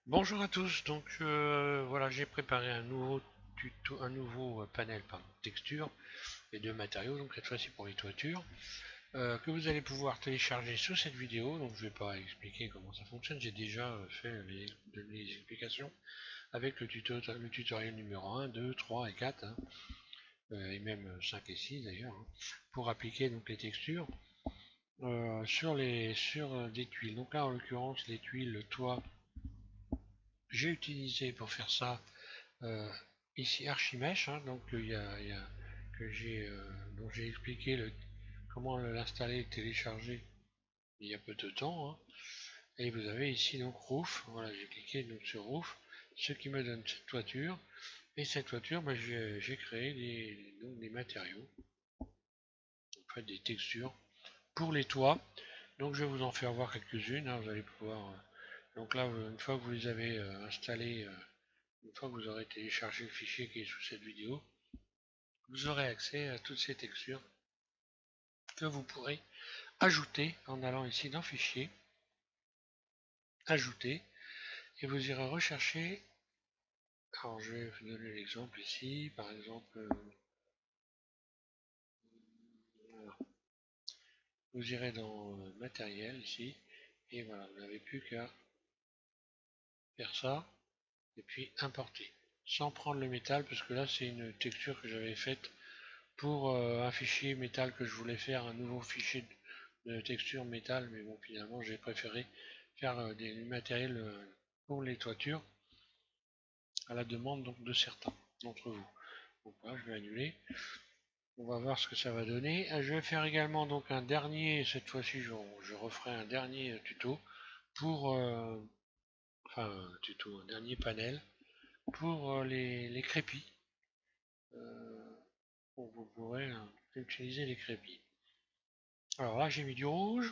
Bonjour à tous, donc voilà, j'ai préparé un nouveau tuto, un nouveau panel texture et de matériaux, donc cette fois-ci pour les toitures, que vous allez pouvoir télécharger sous cette vidéo. Donc je vais pas expliquer comment ça fonctionne, j'ai déjà fait les explications avec le tutoriel numéro 1, 2, 3 et 4, hein, et même 5 et 6 d'ailleurs, hein, pour appliquer donc les textures sur des tuiles. Donc là en l'occurrence les tuiles toit, j'ai utilisé pour faire ça Euh, ici Archimesh, hein, donc que dont j'ai expliqué comment l'installer et télécharger il y a peu de temps, hein. Et vous avez ici donc Roof, voilà, j'ai cliqué donc sur Roof, ce qui me donne cette toiture. Et cette toiture, bah, j'ai créé donc des matériaux, en fait des textures pour les toits. Donc je vais vous en faire voir quelques-unes, hein, vous allez pouvoir. Donc là, une fois que vous les avez installés, une fois que vous aurez téléchargé le fichier qui est sous cette vidéo, vous aurez accès à toutes ces textures que vous pourrez ajouter en allant ici dans Fichier, Ajouter, et vous irez rechercher. Alors je vais vous donner l'exemple ici, par exemple, voilà. Vous irez dans Matériel ici, et voilà, vous n'avez plus qu'à faire ça, et puis importer, sans prendre le métal, parce que là c'est une texture que j'avais faite pour un fichier métal que je voulais faire, un nouveau fichier de texture métal, mais bon finalement j'ai préféré faire du matériel pour les toitures à la demande donc de certains d'entre vous. Donc voilà, je vais annuler. On va voir ce que ça va donner. Je vais faire également donc un dernier, cette fois-ci je referai un dernier tuto pour, enfin un tuto, un dernier panel pour les crépis. Euh, où vous pourrez utiliser les crépis. Alors là j'ai mis du rouge.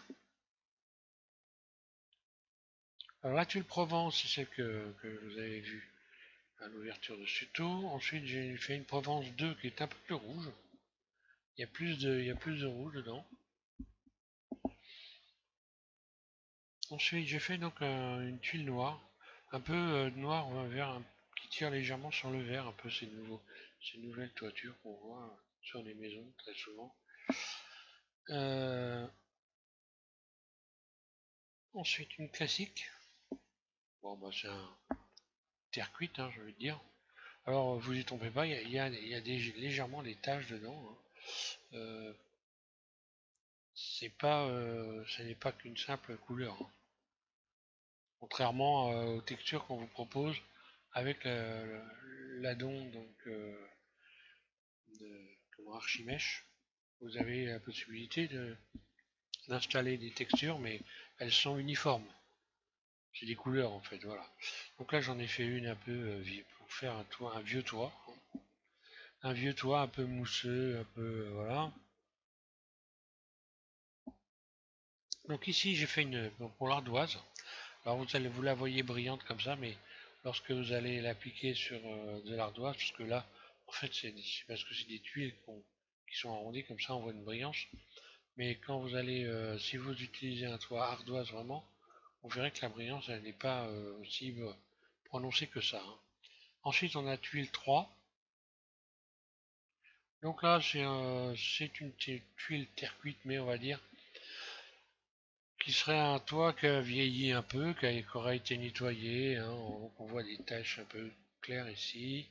Alors la tuile Provence, c'est celle que vous avez vue à l'ouverture de ce tuto. Ensuite j'ai fait une Provence 2 qui est un peu plus rouge. Il y a plus de rouge dedans. Ensuite, j'ai fait donc une tuile noire, un peu noir vert, qui tire légèrement sur le vert, un peu ces nouvelles toitures qu'on voit sur les maisons très souvent. Euh, Ensuite, une classique. Bon, bah, c'est un terre cuite, hein, je veux dire. Alors, vous y trompez pas, il y a légèrement des taches dedans, hein. Euh, Ce n'est pas qu'une simple couleur, hein. Contrairement aux textures qu'on vous propose avec l'addon donc comment, Archimesh, vous avez la possibilité d'installer des textures, mais elles sont uniformes. C'est des couleurs en fait, voilà. Donc là j'en ai fait une un peu pour faire un toit, un vieux toit un peu mousseux, un peu voilà. Donc ici j'ai fait une pour l'ardoise. Alors vous la voyez brillante comme ça, mais lorsque vous allez l'appliquer sur de l'ardoise, parce que là en fait c'est parce que c'est des tuiles qui sont arrondies comme ça, on voit une brillance. Mais quand vous allez, si vous utilisez un toit ardoise vraiment, vous verrez que la brillance elle n'est pas aussi prononcée que ça, hein. Ensuite on a tuile 3. Donc là c'est une tuile terre cuite, mais on va dire qui serait un toit qui a vieilli un peu, qui aurait été nettoyé, hein. On voit des taches un peu claires ici.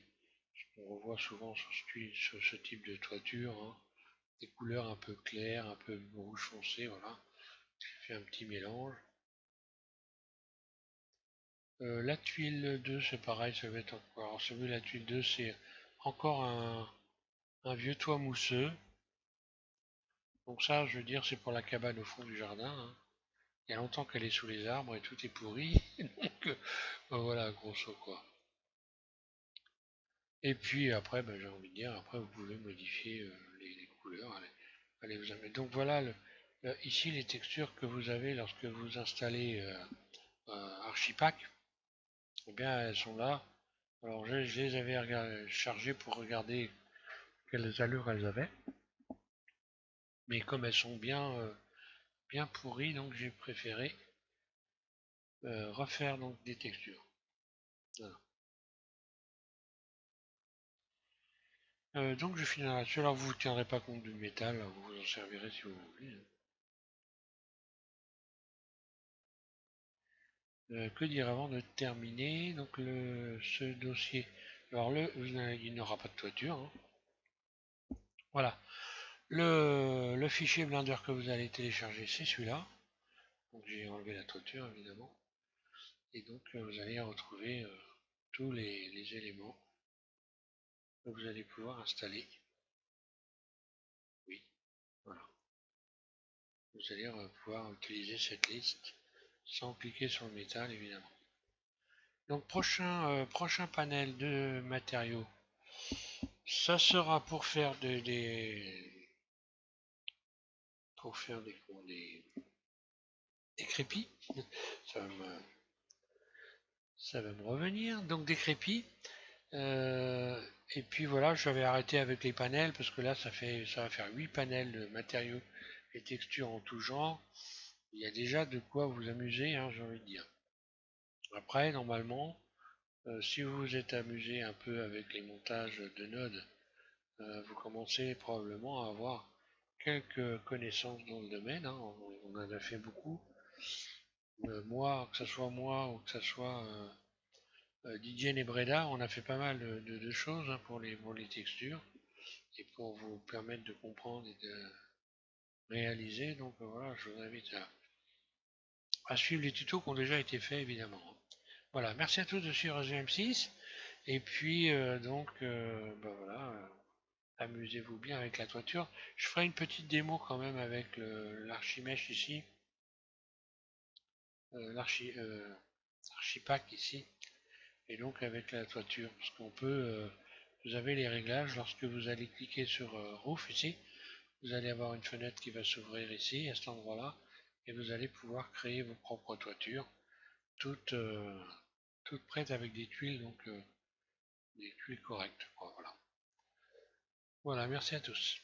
On revoit souvent sur ce type de toiture, hein, des couleurs un peu claires, un peu rouge foncé, voilà. J'ai fait un petit mélange. La tuile 2, c'est pareil, ça va être encore. Alors, celui la tuile 2, c'est encore un vieux toit mousseux. Donc ça, je veux dire, c'est pour la cabane au fond du jardin, hein. Il y a longtemps qu'elle est sous les arbres et tout est pourri. Donc voilà, grosso quoi. Et puis après, ben, j'ai envie de dire, après vous pouvez modifier les couleurs. Allez vous amuser. Donc voilà ici les textures que vous avez lorsque vous installez Archipack. Eh bien, elles sont là. Alors je les avais chargées pour regarder quelles allures elles avaient. Mais comme elles sont bien pourries, donc j'ai préféré refaire donc des textures. Voilà. Donc je finirai là-dessus. Alors vous ne tiendrez pas compte du métal, vous vous en servirez si vous voulez. Que dire avant de terminer? Donc ce dossier. Alors il n'aura pas de toiture, hein. Voilà. Le fichier Blender que vous allez télécharger, c'est celui-là. Donc j'ai enlevé la toiture évidemment. Et donc vous allez retrouver tous les éléments que vous allez pouvoir installer. Oui, voilà. Vous allez pouvoir utiliser cette liste sans cliquer sur le métal évidemment. Donc prochain panel de matériaux, ça sera pour faire des crépis. Ça va me revenir. Donc des crépis. Et puis voilà, j'avais arrêté avec les panels parce que là ça va faire 8 panels de matériaux et textures en tout genre. Il y a déjà de quoi vous amuser, hein, j'ai envie de dire. Après, normalement, si vous vous êtes amusé un peu avec les montages de nodes, vous commencez probablement à avoir quelques connaissances dans le domaine, hein. On en a fait beaucoup. Que ce soit moi ou que ce soit Didier et Breda, on a fait pas mal de choses, hein, pour les textures et pour vous permettre de comprendre et de réaliser. Donc voilà, je vous invite à suivre les tutos qui ont déjà été faits évidemment. Voilà, merci à tous de suivre GM6 et puis ben voilà, amusez-vous bien avec la toiture. Je ferai une petite démo quand même avec l'archimèche ici, l'archipack ici, et donc avec la toiture, parce qu'on peut, vous avez les réglages lorsque vous allez cliquer sur Roof ici, vous allez avoir une fenêtre qui va s'ouvrir ici, à cet endroit-là, et vous allez pouvoir créer vos propres toitures, toutes, toutes prêtes avec des tuiles, donc des tuiles correctes. Voilà. Voilà, merci à tous.